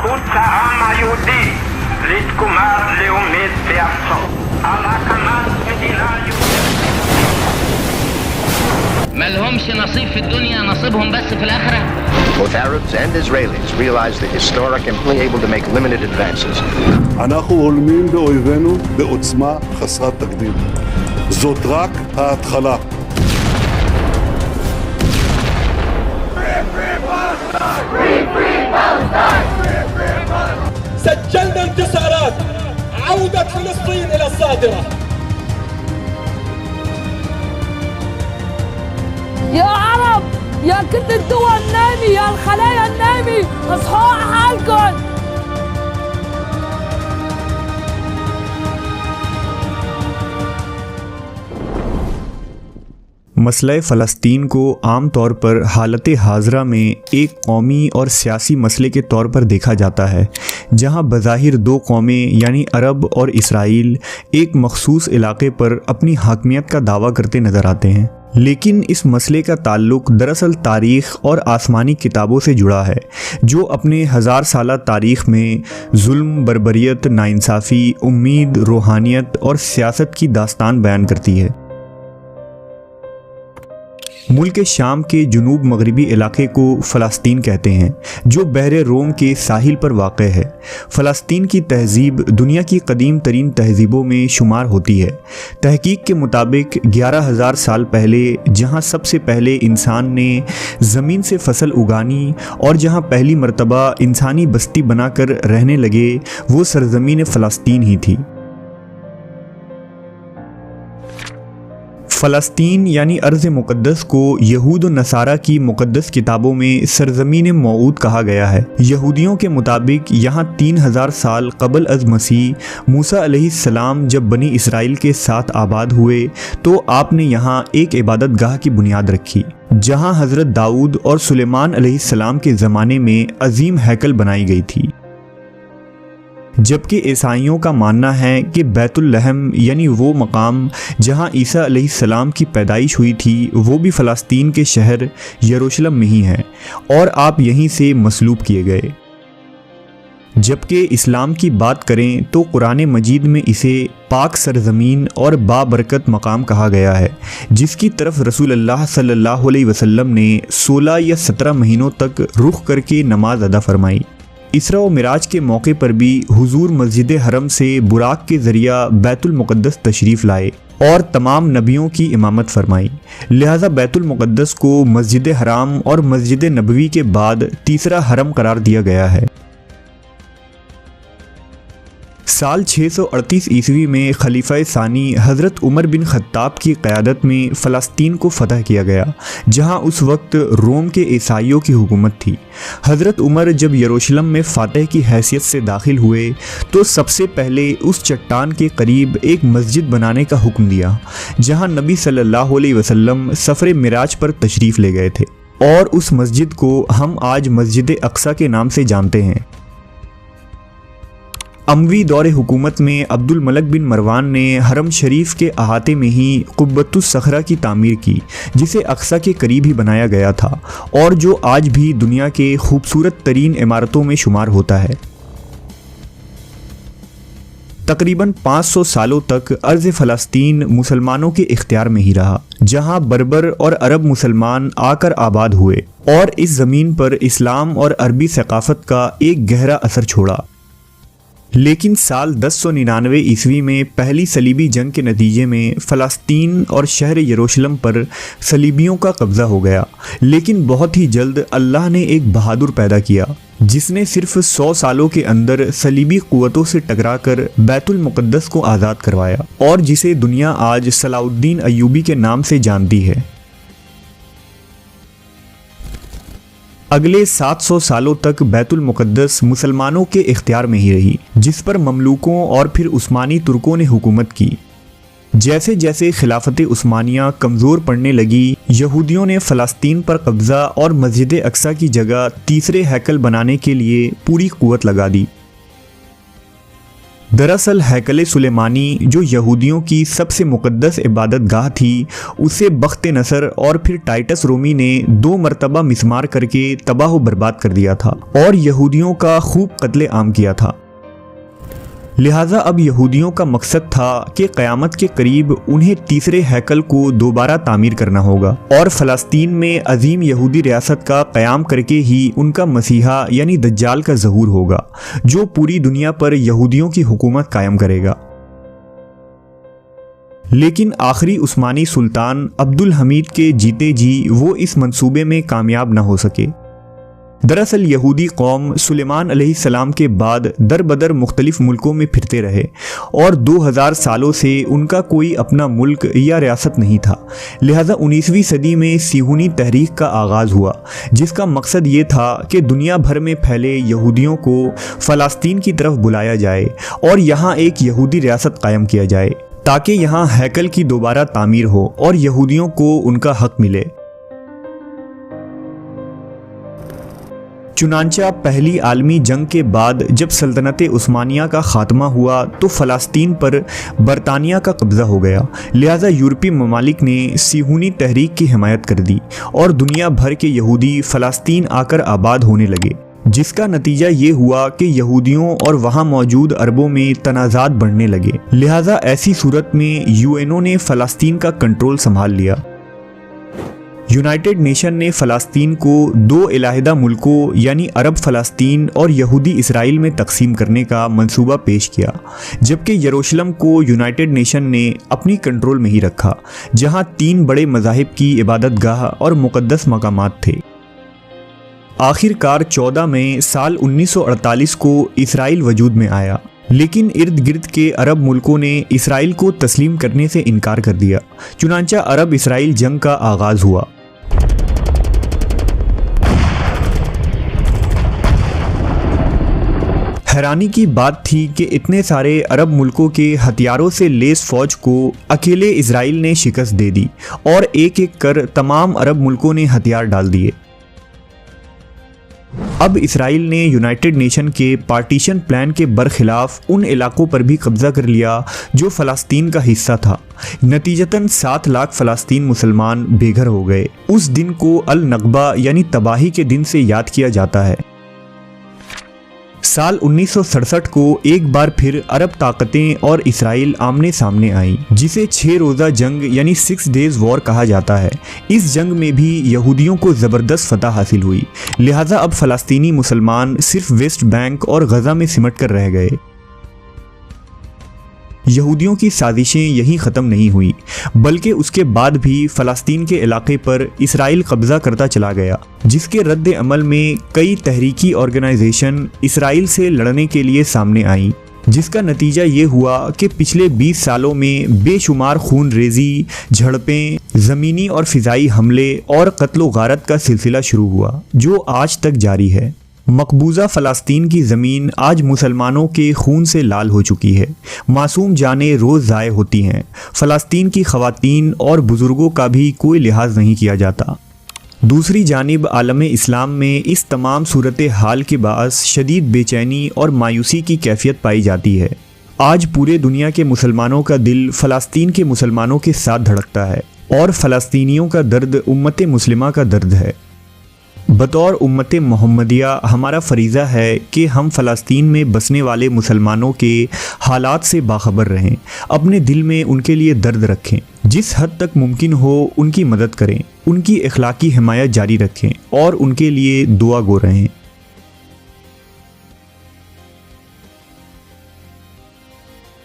זכות העם היהודי לתקומה לאומית בארצו, על הקמת מדינה יהודית. ما لهمش نصيب في الدنيا، نصيبهم بس في الآخرة. Both Arabs and Israelis realize the historic and only able to make limited advances. אנחנו הולמים באויבינו בעוצמה חסרת תקדים. זאת רק ההתחלה. سجلنا انتصارات، عودة فلسطين إلى الصادرة. يا عرب، يا كل الدول النامي، يا الخلايا النامي، اصحوا على حالكم. مسئلہ فلسطین کو عام طور پر حالت حاضرہ میں ایک قومی اور سیاسی مسئلے کے طور پر دیکھا جاتا ہے، جہاں بظاہر دو قومیں یعنی عرب اور اسرائیل ایک مخصوص علاقے پر اپنی حاکمیت کا دعویٰ کرتے نظر آتے ہیں۔ لیکن اس مسئلے کا تعلق دراصل تاریخ اور آسمانی کتابوں سے جڑا ہے، جو اپنے 1000 سالہ تاریخ میں ظلم، بربریت، ناانصافی، امید، روحانیت اور سیاست کی داستان بیان کرتی ہے۔ ملک شام کے جنوب مغربی علاقے کو فلسطین کہتے ہیں، جو بحر روم کے ساحل پر واقع ہے۔ فلسطین کی تہذیب دنیا کی قدیم ترین تہذیبوں میں شمار ہوتی ہے۔ تحقیق کے مطابق 11,000 سال پہلے جہاں سب سے پہلے انسان نے زمین سے فصل اگانی اور جہاں پہلی مرتبہ انسانی بستی بنا کر رہنے لگے، وہ سرزمین فلسطین ہی تھی۔ فلسطین یعنی ارض مقدس کو یہود و نصارہ کی مقدس کتابوں میں سرزمین موعود کہا گیا ہے۔ یہودیوں کے مطابق یہاں 3000 سال قبل از مسیح موسیٰ علیہ السلام جب بنی اسرائیل کے ساتھ آباد ہوئے تو آپ نے یہاں ایک عبادت گاہ کی بنیاد رکھی، جہاں حضرت داؤد اور سلیمان علیہ السلام کے زمانے میں عظیم ہیکل بنائی گئی تھی۔ جبکہ عیسائیوں کا ماننا ہے کہ بیت الحم یعنی وہ مقام جہاں عیسیٰ علیہ السلام کی پیدائش ہوئی تھی، وہ بھی فلسطین کے شہر یروشلم میں ہی ہے اور آپ یہیں سے مصلوب کیے گئے۔ جبکہ اسلام کی بات کریں تو قرآن مجید میں اسے پاک سرزمین اور بابرکت مقام کہا گیا ہے، جس کی طرف رسول اللہ صلی اللہ علیہ وسلم نے 16 یا 17 مہینوں تک رخ کر کے نماز ادا فرمائی۔ اسراء و معراج کے موقع پر بھی حضور مسجد حرم سے براق کے ذریعہ بیت المقدس تشریف لائے اور تمام نبیوں کی امامت فرمائی، لہذا بیت المقدس کو مسجد حرام اور مسجد نبوی کے بعد تیسرا حرم قرار دیا گیا ہے۔ سال 638 عیسوی میں خلیفہ ثانی حضرت عمر بن خطاب کی قیادت میں فلسطین کو فتح کیا گیا، جہاں اس وقت روم کے عیسائیوں کی حکومت تھی۔ حضرت عمر جب یروشلم میں فاتح کی حیثیت سے داخل ہوئے تو سب سے پہلے اس چٹان کے قریب ایک مسجد بنانے کا حکم دیا، جہاں نبی صلی اللہ علیہ وسلم سفر معراج پر تشریف لے گئے تھے، اور اس مسجد کو ہم آج مسجد اقصیٰ کے نام سے جانتے ہیں۔ اموی دور حکومت میں عبد الملک بن مروان نے حرم شریف کے احاطے میں ہی قبۃ الصخرہ کی تعمیر کی، جسے اقصیٰ کے قریب ہی بنایا گیا تھا اور جو آج بھی دنیا کے خوبصورت ترین عمارتوں میں شمار ہوتا ہے۔ تقریباً 500 سالوں تک ارض فلسطین مسلمانوں کے اختیار میں ہی رہا، جہاں بربر اور عرب مسلمان آ کر آباد ہوئے اور اس زمین پر اسلام اور عربی ثقافت کا ایک گہرا اثر چھوڑا۔ لیکن سال 1099 عیسوی میں پہلی صلیبی جنگ کے نتیجے میں فلسطین اور شہر یروشلم پر صلیبیوں کا قبضہ ہو گیا، لیکن بہت ہی جلد اللہ نے ایک بہادر پیدا کیا جس نے صرف 100 سالوں کے اندر صلیبی قوتوں سے ٹکرا کر بیت المقدس کو آزاد کروایا، اور جسے دنیا آج صلاح الدین ایوبی کے نام سے جانتی ہے۔ اگلے 700 سالوں تک بیت المقدس مسلمانوں کے اختیار میں ہی رہی، جس پر مملوکوں اور پھر عثمانی ترکوں نے حکومت کی۔ جیسے جیسے خلافت عثمانیہ کمزور پڑنے لگی، یہودیوں نے فلسطین پر قبضہ اور مسجد اقصیٰ کی جگہ تیسرے ہیکل بنانے کے لیے پوری قوت لگا دی۔ دراصل ہیکل سلیمانی جو یہودیوں کی سب سے مقدس عبادت گاہ تھی، اسے بخت نصر اور پھر ٹائٹس رومی نے 2 مرتبہ مسمار کر کے تباہ و برباد کر دیا تھا اور یہودیوں کا خوب قتل عام کیا تھا۔ لہٰذا اب یہودیوں کا مقصد تھا کہ قیامت کے قریب انہیں تیسرے ہیکل کو دوبارہ تعمیر کرنا ہوگا اور فلسطین میں عظیم یہودی ریاست کا قیام کر کے ہی ان کا مسیحا یعنی دجال کا ظہور ہوگا، جو پوری دنیا پر یہودیوں کی حکومت قائم کرے گا۔ لیکن آخری عثمانی سلطان عبد الحمید کے جیتے جی وہ اس منصوبے میں کامیاب نہ ہو سکے۔ دراصل یہودی قوم سلیمان علیہ السلام کے بعد در بدر مختلف ملکوں میں پھرتے رہے اور 2000 سالوں سے ان کا کوئی اپنا ملک یا ریاست نہیں تھا۔ لہذا 19ویں صدی میں صہیونی تحریک کا آغاز ہوا، جس کا مقصد یہ تھا کہ دنیا بھر میں پھیلے یہودیوں کو فلسطین کی طرف بلایا جائے اور یہاں ایک یہودی ریاست قائم کیا جائے تاکہ یہاں ہیکل کی دوبارہ تعمیر ہو اور یہودیوں کو ان کا حق ملے۔ چنانچہ پہلی عالمی جنگ کے بعد جب سلطنت عثمانیہ کا خاتمہ ہوا تو فلسطین پر برطانیہ کا قبضہ ہو گیا، لہذا یورپی ممالک نے صہیونی تحریک کی حمایت کر دی اور دنیا بھر کے یہودی فلسطین آ کر آباد ہونے لگے، جس کا نتیجہ یہ ہوا کہ یہودیوں اور وہاں موجود عربوں میں تنازعات بڑھنے لگے۔ لہذا ایسی صورت میں UN نے فلسطین کا کنٹرول سنبھال لیا۔ یونائٹڈ نیشن نے فلسطین کو 2 علیحدہ ملکوں یعنی عرب فلسطین اور یہودی اسرائیل میں تقسیم کرنے کا منصوبہ پیش کیا، جبکہ یروشلم کو یونائٹڈ نیشن نے اپنی کنٹرول میں ہی رکھا، جہاں 3 بڑے مذاہب کی عبادت گاہ اور مقدس مقامات تھے۔ آخر کار 14 مئی سال 1948 کو اسرائیل وجود میں آیا، لیکن ارد گرد کے عرب ملکوں نے اسرائیل کو تسلیم کرنے سے انکار کر دیا، چنانچہ عرب اسرائیل جنگ کا آغاز ہوا۔ حیرانی کی بات تھی کہ اتنے سارے عرب ملکوں کے ہتھیاروں سے لیس فوج کو اکیلے اسرائیل نے شکست دے دی اور ایک ایک کر تمام عرب ملکوں نے ہتھیار ڈال دیے۔ اب اسرائیل نے یونائٹڈ نیشن کے پارٹیشن پلان کے برخلاف ان علاقوں پر بھی قبضہ کر لیا جو فلسطین کا حصہ تھا۔ نتیجتاً 7 لاکھ فلسطین مسلمان بے گھر ہو گئے۔ اس دن کو النقبہ یعنی تباہی کے دن سے یاد کیا جاتا ہے۔ سال 1967 کو ایک بار پھر عرب طاقتیں اور اسرائیل آمنے سامنے آئیں، جسے 6 روزہ جنگ یعنی 6 days war کہا جاتا ہے۔ اس جنگ میں بھی یہودیوں کو زبردست فتح حاصل ہوئی، لہٰذا اب فلسطینی مسلمان صرف ویسٹ بینک اور غزہ میں سمٹ کر رہ گئے۔ یہودیوں کی سازشیں یہیں ختم نہیں ہوئی، بلکہ اس کے بعد بھی فلسطین کے علاقے پر اسرائیل قبضہ کرتا چلا گیا، جس کے رد عمل میں کئی تحریکی آرگنائزیشن اسرائیل سے لڑنے کے لیے سامنے آئیں، جس کا نتیجہ یہ ہوا کہ پچھلے 20 سالوں میں بے شمار خون ریزی، جھڑپیں، زمینی اور فضائی حملے اور قتل و غارت کا سلسلہ شروع ہوا، جو آج تک جاری ہے۔ مقبوضہ فلسطین کی زمین آج مسلمانوں کے خون سے لال ہو چکی ہے، معصوم جانیں روز ضائع ہوتی ہیں، فلسطین کی خواتین اور بزرگوں کا بھی کوئی لحاظ نہیں کیا جاتا۔ دوسری جانب عالم اسلام میں اس تمام صورتحال کے باعث شدید بے چینی اور مایوسی کی کیفیت پائی جاتی ہے۔ آج پورے دنیا کے مسلمانوں کا دل فلسطین کے مسلمانوں کے ساتھ دھڑکتا ہے اور فلسطینیوں کا درد امت مسلمہ کا درد ہے۔ بطور امت محمدیہ ہمارا فریضہ ہے کہ ہم فلسطین میں بسنے والے مسلمانوں کے حالات سے باخبر رہیں، اپنے دل میں ان کے لیے درد رکھیں، جس حد تک ممکن ہو ان کی مدد کریں، ان کی اخلاقی حمایت جاری رکھیں اور ان کے لیے دعا گو رہیں۔